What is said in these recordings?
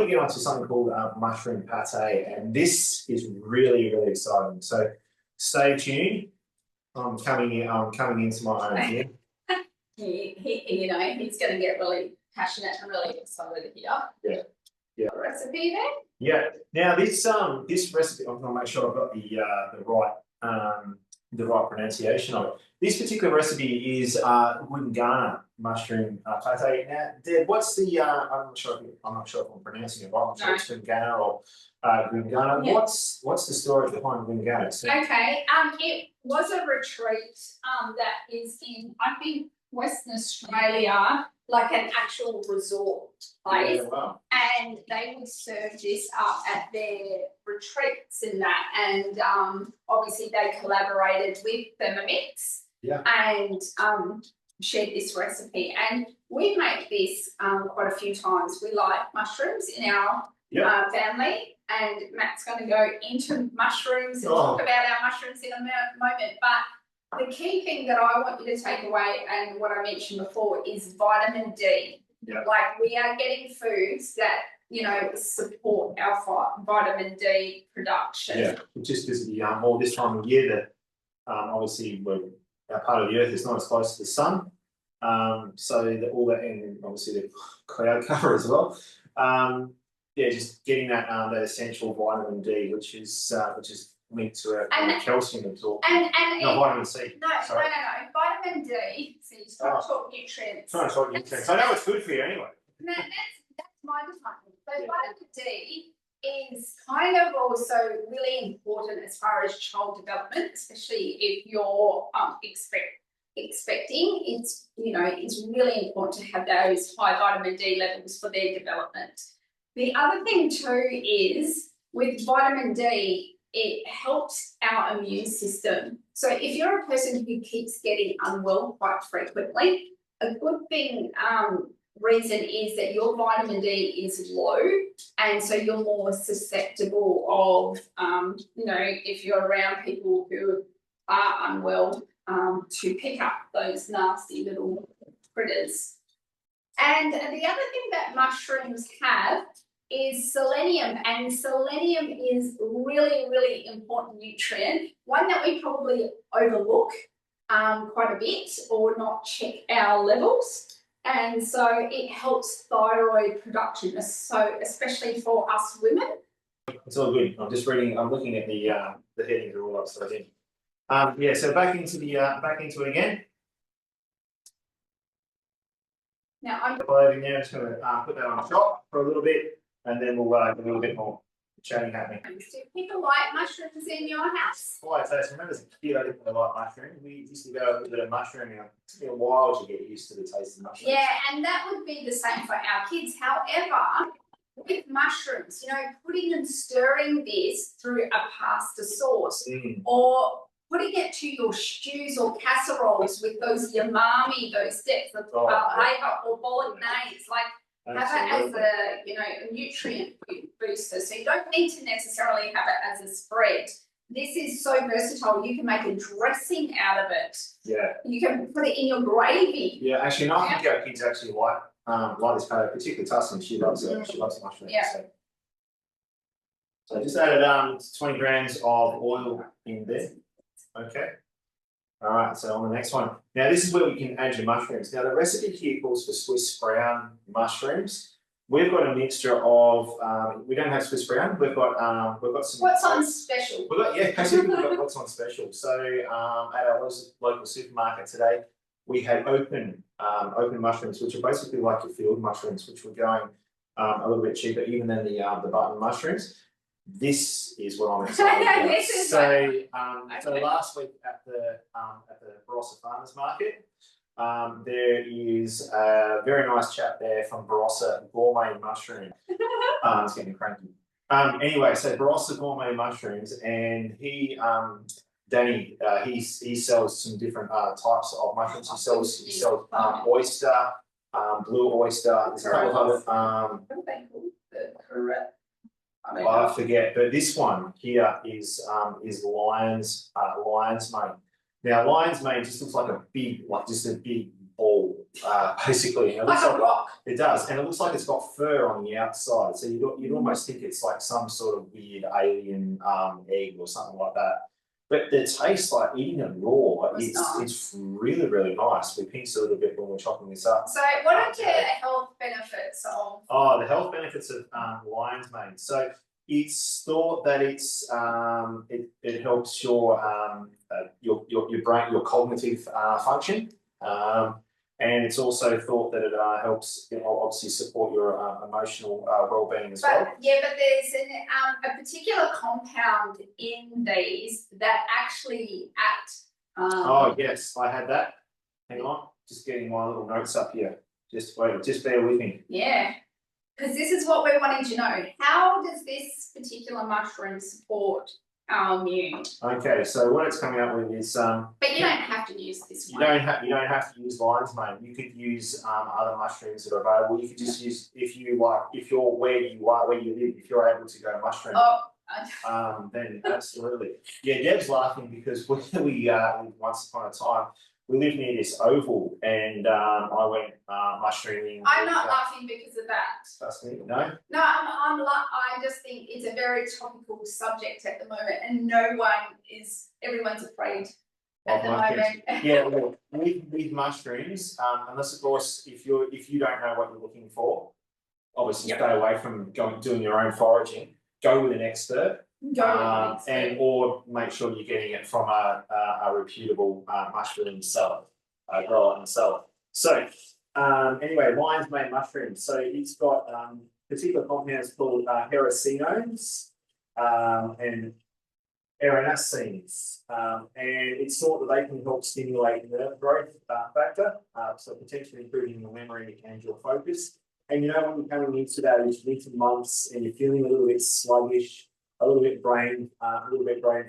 to get onto something called mushroom pate, and this is really, really exciting. So stay tuned. I'm coming into my own here. You know, he's going to get really passionate and really excited here. Yeah. Recipe there. Yeah. Now this recipe, I'm going to make sure I've got the right pronunciation of it. This particular recipe is Gwingana mushroom pate. Now, Deb, what's the I'm not sure if I'm pronouncing it right. I'm not sure it's Gwingana or Gwingana. Yeah. What's the story behind Gwingana? So, Okay. It was a retreat that is in, I think, Western Australia, like an actual resort place. yeah, wow. And they would serve this up at their retreats and that. And obviously they collaborated with Thermomix and shared this recipe. And we make this quite a few times. We like mushrooms in our family. And Matt's going to go into mushrooms and talk about our mushrooms in a moment. But the key thing that I want you to take away, and what I mentioned before, is vitamin D. Yeah. Like, we are getting foods that, you know, support our vitamin D production. Yeah, just because all this time of year that obviously our part of the earth is not as close to the sun, so that all that, and obviously the cloud cover as well. Yeah, just getting that essential vitamin D, which is linked to our calcium absorption. And vitamin C. No, vitamin D. So you start to talk nutrients. Trying to talk nutrients. I know it's good for you anyway. No, that's my department. So vitamin D is kind of also really important as far as child development, especially if you're expecting. It's, you know, it's really important to have those high vitamin D levels for their development. The other thing too is with vitamin D, it helps our immune system. So if you're a person who keeps getting unwell quite frequently, a good thing reason is that your vitamin D is low, and so you're more susceptible of, you know, if you're around people who are unwell, to pick up those nasty little critters. And the other thing that mushrooms have is selenium, and selenium is really, really important nutrient, one that we probably overlook quite a bit or not check our levels, and so it helps thyroid production, so especially for us women. It's all good. I'm just reading. I'm looking at the headings are all upside in. Yeah. So back into it again. Now I'm just going to put that on top for a little bit. And then we'll get a little bit more chatting happening. Do people like mushrooms in your house? Well, I'd say, so remember as a kid, I didn't really like mushrooms. We used to go with a bit of mushroom. It took me a while to get used to the taste of mushrooms. Yeah, and that would be the same for our kids. However, with mushrooms, you know, putting and stirring this through a pasta sauce or putting it to your stews or casseroles with those umami, those depths of flavor or bolognese, like, have it as a, you know, a nutrient booster. So you don't need to necessarily have it as a spread. This is so versatile. You can make a dressing out of it. Yeah. You can put it in your gravy. Yeah, actually, I think our kids actually like this pate, particularly Tussin. She loves it. She loves mushrooms. Yeah. So I just added 20 grams of oil in there. Okay. All right, so on the next one. Now, this is where we can add your mushrooms. Now, the recipe here calls for Swiss brown mushrooms. We've got a mixture of, we don't have Swiss brown, we've got some. What's on special? Basically we've got what's on special. So at our local supermarket today, we had open mushrooms, which are basically like your field mushrooms, which were going a little bit cheaper even than the button mushrooms. This is what I'm excited about. So last week at the Barossa Farmers Market, there is a very nice chap there from Barossa Gourmet Mushroom. It's getting cranky. Anyway, so Barossa Gourmet Mushrooms, and he, Danny, he sells some different types of mushrooms. He sells oyster, blue oyster. There's a couple of other. I forget, but this one here is lion's mane. Now, lion's mane just looks like a big, ball. basically. And it Like looks a rock. it does, and it looks like it's got fur on the outside. So you'd almost think it's like some sort of weird alien egg or something like that. But the taste, like eating it raw, it's really, really nice. We pinched a little bit when we're chopping this up. So what are the health benefits of? Oh, the health benefits of lion's mane. So it's thought that it helps your brain, your cognitive function. And it's also thought that it helps, obviously support your emotional well-being as well. Yeah, but there's a particular compound in these that actually act. Oh yes, I had that. Hang on, just getting my little notes up here. Just wait, just bear with me. Yeah, because this is what we're wanting to know. How does this particular mushroom support our immune? Okay, so what it's coming up with is But you don't have to use this one. You don't have to use lion's mane. You could use other mushrooms that are available. You could just use if you're where you are, where you live, if you're able to go mushroom. Then absolutely. Yeah, Deb's laughing because we once upon a time we lived near this oval and I went mushrooming. I'm not laughing because of that. Trust me, no. No, I just think it's a very topical subject at the moment, and everyone's afraid at the moment. Yeah, well, with mushrooms, unless of course if you don't know what you're looking for, obviously stay away from doing your own foraging. Go with an expert. Or make sure you're getting it from a reputable mushroom seller, grower and seller. So anyway, lion's mane mushroom. So it's got particular compounds called hericenones and erinacines, and it's thought that they can help stimulate nerve growth factor, so potentially improving your memory and your focus. And you know, when you're coming into those winter months and you're feeling a little bit sluggish, a little bit brain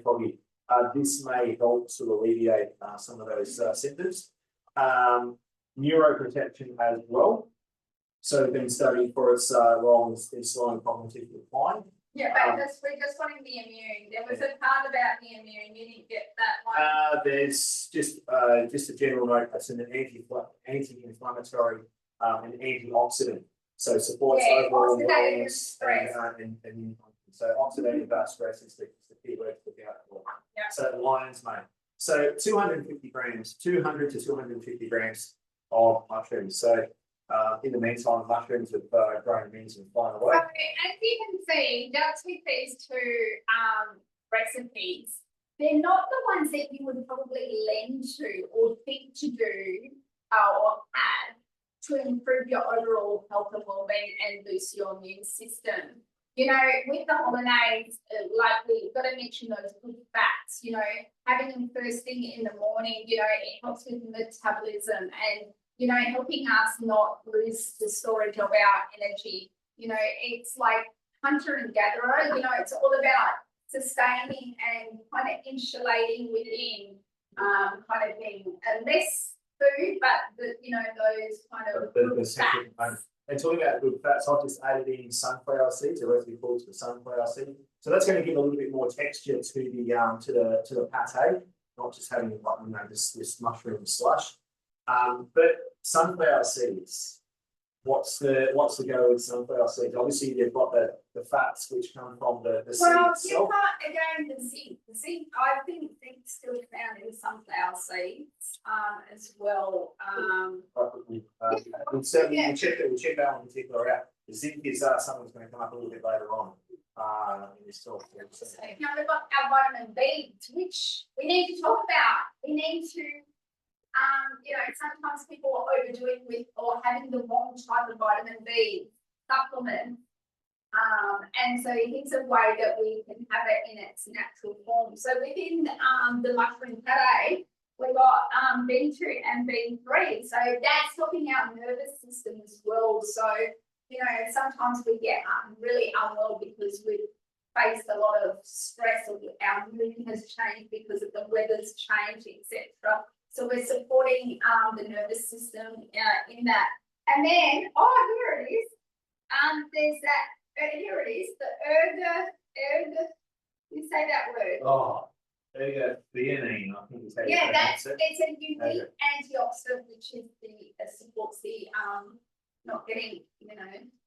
foggy, this may help to alleviate some of those symptoms. Neuroprotection as well. So we've been studying for its role in slowing cognitive decline. Yeah, but we're just wanting the immune. There was a part about the immune. You didn't get that one. There's just a general note. That's an anti-inflammatory and antioxidant. So supports overall wellness and so oxidative stress is the key word to look out for. Yeah. So lion's mane. So 250 grams, 200 to 250 grams of mushrooms. So in the meantime, mushrooms have grown wings and flown away. So as you can see, just with these two recipes, they're not the ones that you would probably lend to or think to do or add to improve your overall health and well-being and boost your immune system. You know, with the holidays, like we've got to mention those good fats, you know, having them first thing in the morning, you know, it helps with metabolism and, you know, helping us not lose the storage of our energy. You know, it's like hunter and gatherer, you know, it's all about sustaining and kind of insulating within kind of being less food, but you know, those kind of good fats. And talking about good fats, I've just added in sunflower seeds, a recipe called for sunflower seed. So that's going to give a little bit more texture to the pate, not just having this mushroom slush. But sunflower seeds, what's the go with sunflower seeds? Obviously, you've got the fats which come from the seed itself. You've got again the zinc. The zinc, I think zinc's still found in sunflower seeds as well. We'll check that one in particular out. The zinc is something that's going to come up a little bit later on in this talk. So now we've got our vitamin B, which we need to talk about. We need to you know, sometimes people are overdoing with or having the wrong type of vitamin B supplement. And so here's a way that we can have it in its natural form. So within the mushroom pate, we got B2 and B3. So that's helping our nervous system as well. So, you know, sometimes we get really unwell because we've faced a lot of stress or our mood has changed because of the weather's changed, etc. So we're supporting the nervous system in that. And then, here it is. There's that, here it is, the erga, you say that word. Oh, There you go, theanine, I think is how you Yeah, pronounce that's it. it's a unique antioxidant which is the supports the not getting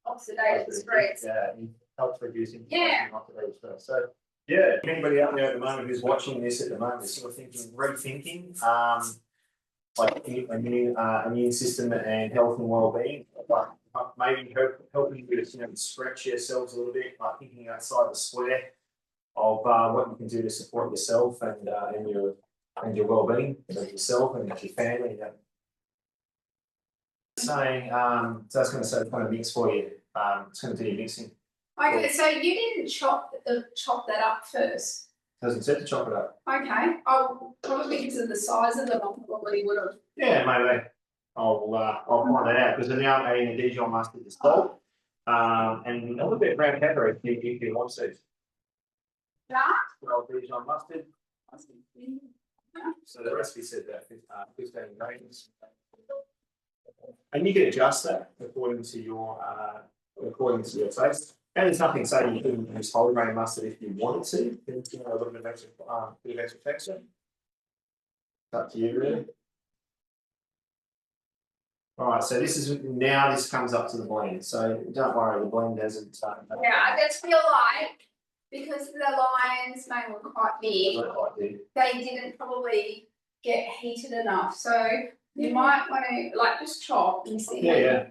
oxidative stress. Yeah, it helps reduce Yeah. oxidative stress. So, yeah, anybody out there at the moment who's watching this at the moment is sort of rethinking, like immune system and health and well-being, like maybe helping you to stretch yourselves a little bit, like thinking outside the square of what you can do to support yourself and your well-being of yourself and your family. Saying, so I was going to say, kind of mix for you. It's going to do your mixing. Okay, so you didn't chop that up first. Doesn't set to chop it up. Okay. Oh, probably because of the size of them, I probably would have. Yeah, maybe. I'll find that out because now I'm adding the Dijon mustard to salt, and a little bit of brown pepper if you want to. Yeah. Well, Dijon mustard. So the recipe said that 15 grains. And you can adjust that according to your taste. And there's nothing saying you couldn't use whole grain mustard if you wanted to. A little bit of extra texture. It's up to you, really. All right, so this comes up to the blend. So don't worry, the blend hasn't. Yeah, I just feel like because the lions may look quite big, they didn't probably get heated enough. So you might want to just chop and see. Yeah.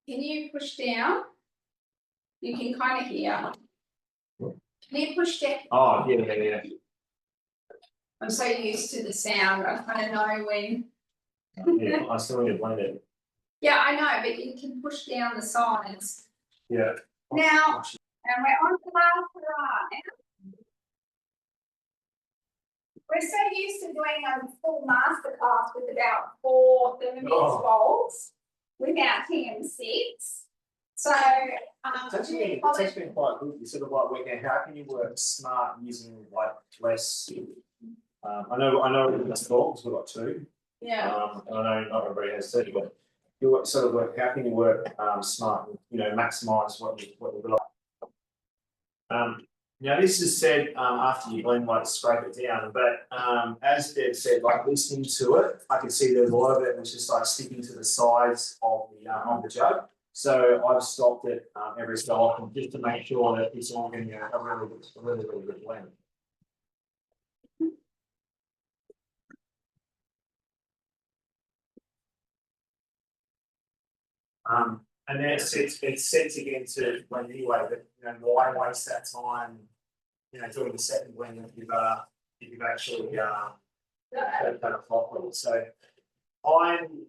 Can you push down? You can kind of hear. Can you push down? Oh, yeah. I'm so used to the sound, I kind of know when. Yeah, I still need to blend it. Yeah, I know, but you can push down the sides. Yeah. Now, and we're on to the last hurrah now. We're so used to doing a full masterclass with about 4 Thermomix bowls without TM6. So, it's actually been quite good. You sort of like working out how can you work smart using less. I know it's bowls, we've got 2. Yeah. And I know not everybody has 2, but you sort of work. How can you work smart? And, maximise what you've got. Now this is said after you blend, scrape it down. But as Deb said, listening to it, I can see there's a lot of it which is sticking to the sides of the jug. So I've stopped it every so often just to make sure that it's all getting a really good blend. And then it's set again to blend anyway, but why waste that time, doing the second blend if you've actually done it properly. So I'm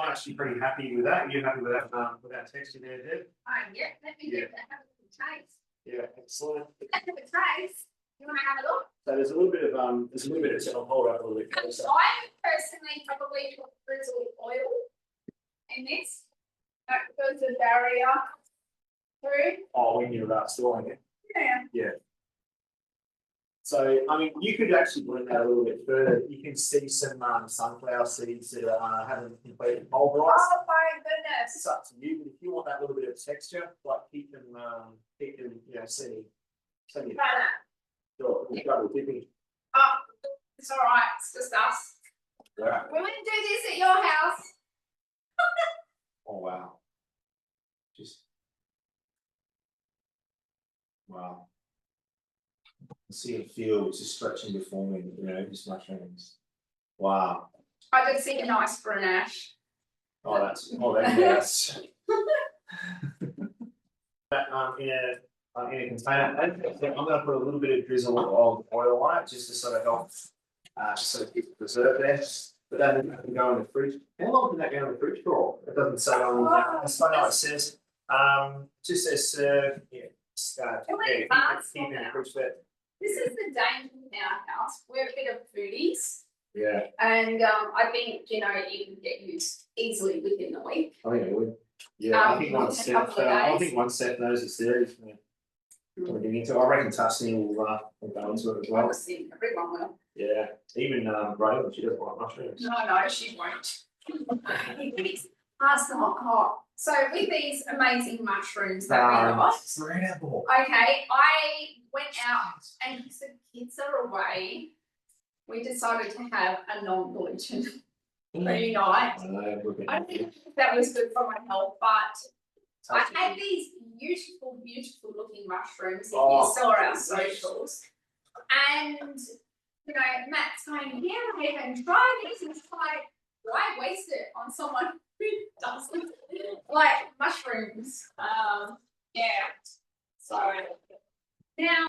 actually pretty happy with that. Are you happy with that texture there, Deb? Yeah, let me have a taste. Yeah, excellent. Have a taste. You want to have a look? So there's a little bit of I'll hold up a little bit closer. I personally probably put drizzle oil in this. That goes a barrier through. Oh, when you're storing it. Yeah. So, you could actually blend that a little bit further. You can see some sunflower seeds that haven't completely pulverized. Oh my goodness! It's up to you, but if you want that little bit of texture, keep them, semi. Double dipping. Oh, it's all right. It's just us. Yeah. We wouldn't do this at your house. Oh wow! Wow. See and feel just stretching before me, just mushrooms. Wow. I did see a nice Grenache. That's yes. In a container, I'm going to put a little bit of drizzle of oil on it just to sort of help, keep the preserve there. But then that can go in the fridge. How long can that go in the fridge for? It doesn't say on the. It's funny how it says. Just says serve. Yeah. Keep in the fridge there. This is the danger in our house. We're a bit of foodies. Yeah. And I think, it can get used easily within a week. I think it would. Yeah, I think once Seth knows it's there, he's getting into it. I reckon Tusney will go into it as well. Obviously, everyone will. Yeah, even Raylan, she doesn't like mushrooms. No, she won't. That's not hot. So with these amazing mushrooms that we got, Incredible. okay, I went out and because the kids are away, we decided to have a non-gluten free night. I don't think that was good for my health, but I had these beautiful, beautiful looking mushrooms if you saw our socials. And you know, Matt's going, yeah, I haven't tried this. And it's like, why waste it on someone who doesn't like mushrooms? Yeah. So now